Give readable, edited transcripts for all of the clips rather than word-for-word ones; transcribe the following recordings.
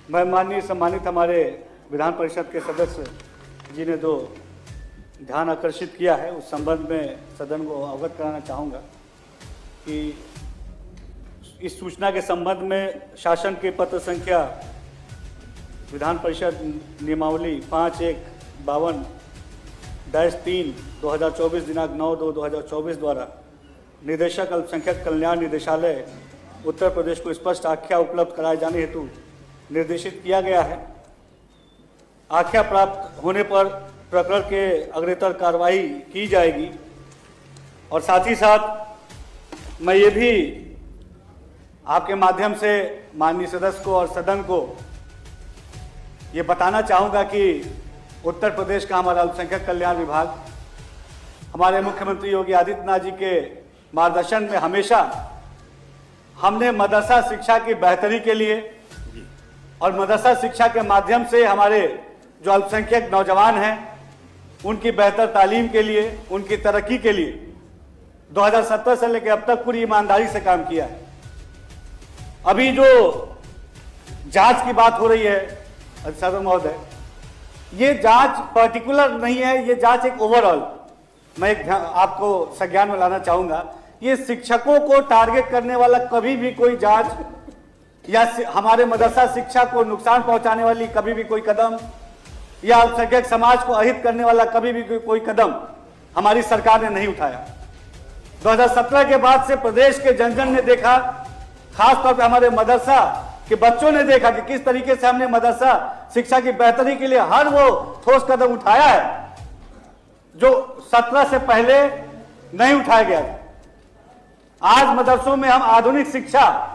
मैं माननीय सम्मानित हमारे विधान परिषद के सदस्य जी ने जो ध्यान आकर्षित किया है उस संबंध में सदन को अवगत कराना चाहूँगा कि इस सूचना के संबंध में शासन के पत्र संख्या विधान परिषद नियमावली 5152-3/2024 दिनांक 9/2/2024 द्वारा निदेशक अल्पसंख्यक कल्याण निदेशालय उत्तर प्रदेश को स्पष्ट आख्या उपलब्ध कराए जाने हेतु निर्देशित किया गया है। आख्या प्राप्त होने पर प्रकरण के अग्रेतर कार्रवाई की जाएगी और साथ ही साथ मैं ये भी आपके माध्यम से माननीय सदस्य को और सदन को ये बताना चाहूँगा कि उत्तर प्रदेश का हमारा अल्पसंख्यक कल्याण विभाग हमारे मुख्यमंत्री योगी आदित्यनाथ जी के मार्गदर्शन में हमेशा हमने मदरसा शिक्षा की बेहतरी के लिए और मदरसा शिक्षा के माध्यम से हमारे जो अल्पसंख्यक नौजवान हैं उनकी बेहतर तालीम के लिए, उनकी तरक्की के लिए 2017 से लेकर अब तक पूरी ईमानदारी से काम किया है। अभी जो जांच की बात हो रही है सदन महोदय, ये जांच पर्टिकुलर नहीं है, ये जांच एक ओवरऑल, मैं एक आपको संज्ञान में लाना चाहूंगा। ये शिक्षकों को टारगेट करने वाला कभी भी कोई जांच या हमारे मदरसा शिक्षा को नुकसान पहुंचाने वाली कभी भी कोई कदम या अल्पसंख्यक समाज को अहित करने वाला कभी भी कोई कदम हमारी सरकार ने नहीं उठाया। 2017 के बाद से प्रदेश के जन जन ने देखा, खासतौर पर हमारे मदरसा के बच्चों ने देखा कि किस तरीके से हमने मदरसा शिक्षा की बेहतरी के लिए हर वो ठोस कदम उठाया है जो 17 से पहले नहीं उठाया गया था। आज मदरसों में हम आधुनिक शिक्षा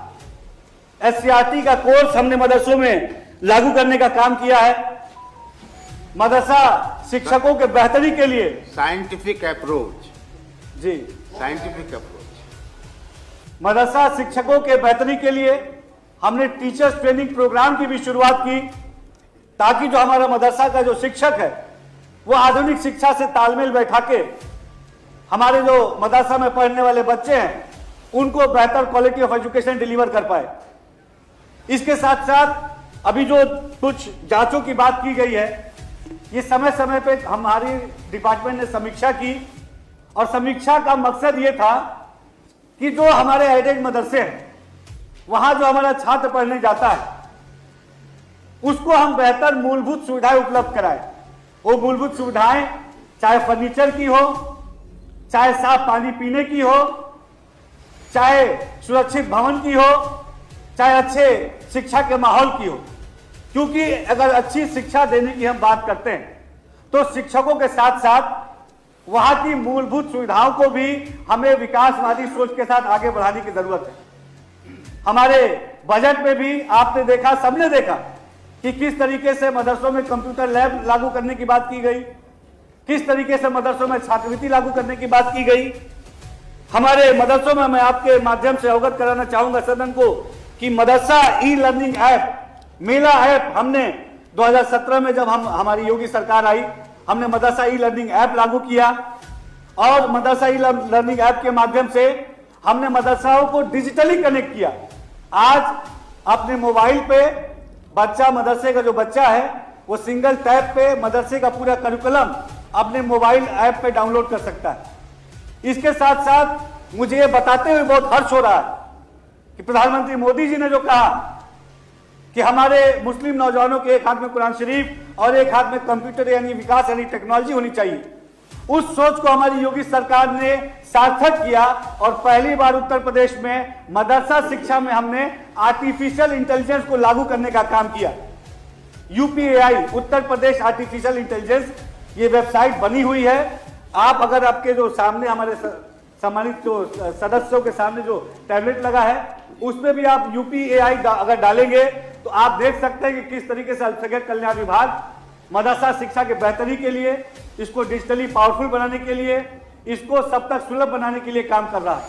SCRT का कोर्स हमने मदरसों में लागू करने का काम किया है। मदरसा शिक्षकों के बेहतरी के लिए साइंटिफिक अप्रोच, जी साइंटिफिक अप्रोच, मदरसा शिक्षकों के बेहतरी के लिए हमने टीचर्स ट्रेनिंग प्रोग्राम की भी शुरुआत की ताकि जो हमारा मदरसा का जो शिक्षक है वो आधुनिक शिक्षा से तालमेल बैठा के हमारे जो मदरसा में पढ़ने वाले बच्चे हैं उनको बेहतर क्वालिटी ऑफ एजुकेशन डिलीवर कर पाए। इसके साथ साथ अभी जो कुछ जांचों की बात की गई है, ये समय समय पे हमारी डिपार्टमेंट ने समीक्षा की और समीक्षा का मकसद ये था कि जो हमारे एडेड मदरसे हैं वहां जो हमारा छात्र पढ़ने जाता है उसको हम बेहतर मूलभूत सुविधाएं उपलब्ध कराएं। वो मूलभूत सुविधाएं चाहे फर्नीचर की हो, चाहे साफ पानी पीने की हो, चाहे सुरक्षित भवन की हो, चाहे अच्छे शिक्षा के माहौल की हो। क्योंकि अगर अच्छी शिक्षा देने की हम बात करते हैं तो शिक्षकों के साथ साथ वहां की मूलभूत सुविधाओं को भी हमें विकासवादी सोच के साथ आगे बढ़ाने की जरूरत है। हमारे बजट में भी आपने देखा, सबने देखा कि किस तरीके से मदरसों में कंप्यूटर लैब लागू करने की बात की गई, किस तरीके से मदरसों में छात्रवृत्ति लागू करने की बात की गई। हमारे मदरसों में मैं आपके माध्यम से अवगत कराना चाहूंगा सदन को कि मदरसा ई लर्निंग ऐप, मेला ऐप हमने 2017 में जब हमारी योगी सरकार आई हमने मदरसा ई लर्निंग ऐप लागू किया और मदरसा ई लर्निंग ऐप के माध्यम से हमने मदरसाओं को डिजिटली कनेक्ट किया। आज अपने मोबाइल पे बच्चा, मदरसे का जो बच्चा है वो सिंगल टैप पे मदरसे का पूरा करिकुलम अपने मोबाइल ऐप पे डाउनलोड कर सकता है। इसके साथ साथ मुझे ये बताते हुए बहुत हर्ष हो रहा है कि प्रधानमंत्री मोदी जी ने जो कहा कि हमारे मुस्लिम नौजवानों के एक हाथ में कुरान शरीफ और एक हाथ में कंप्यूटर यानी विकास यानी टेक्नोलॉजी होनी चाहिए, उस सोच को हमारी योगी सरकार ने सार्थक किया और पहली बार उत्तर प्रदेश में मदरसा शिक्षा में हमने आर्टिफिशियल इंटेलिजेंस को लागू करने का काम किया। UPAI, Uttar Pradesh artificial intelligence, ये वेबसाइट बनी हुई है। आप अगर आपके जो सामने हमारे सम्मानित जो सदस्यों के सामने जो टैबलेट लगा है उसमें भी आप UPAI अगर डालेंगे तो आप देख सकते हैं कि किस तरीके से अल्पसंख्यक कल्याण विभाग मदरसा शिक्षा के बेहतरी के लिए, इसको डिजिटली पावरफुल बनाने के लिए, इसको सब तक सुलभ बनाने के लिए काम कर रहा है।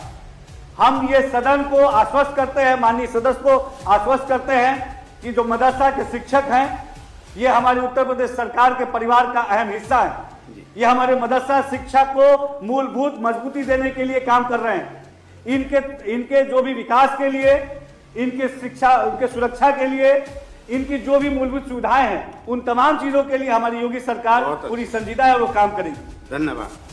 हम ये सदन को आश्वस्त करते हैं, माननीय सदस्य को आश्वस्त करते हैं कि जो मदरसा के शिक्षक हैं ये हमारी उत्तर प्रदेश सरकार के परिवार का अहम हिस्सा है। ये हमारे मदरसा शिक्षा को मूलभूत मजबूती देने के लिए काम कर रहे हैं। इनके जो भी विकास के लिए, इनके शिक्षा, उनके सुरक्षा के लिए, इनकी जो भी मूलभूत सुविधाएं हैं उन तमाम चीजों के लिए हमारी योगी सरकार बहुत अच्छा। पूरी संजीदा है और वो काम करेगी। धन्यवाद।